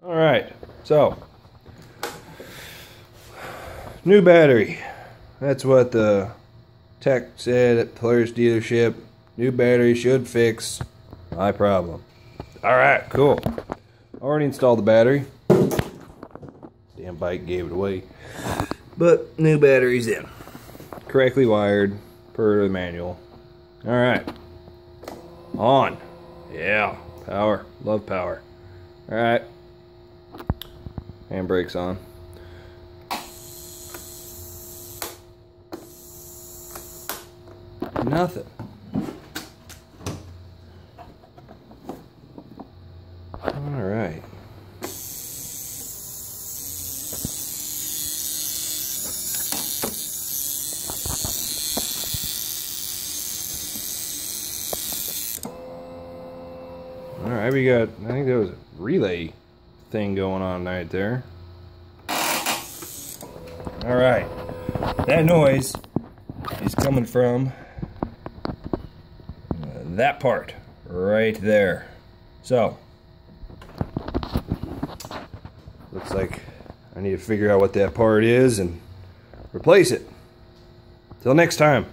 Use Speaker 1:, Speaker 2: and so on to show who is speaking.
Speaker 1: Alright, so new battery. That's what the tech said at Polaris dealership. New battery should fix my problem. Alright, cool. Already installed the battery. Damn bike gave it away. But new battery's in. Correctly wired per the manual. Alright. On. Yeah. Power. Love power. Alright. Handbrake's on. Nothing. Alright. Alright, we got, I think there was a relay thing going on right there. Alright, that noise is coming from that part right there. So, looks like I need to figure out what that part is and replace it. Till next time.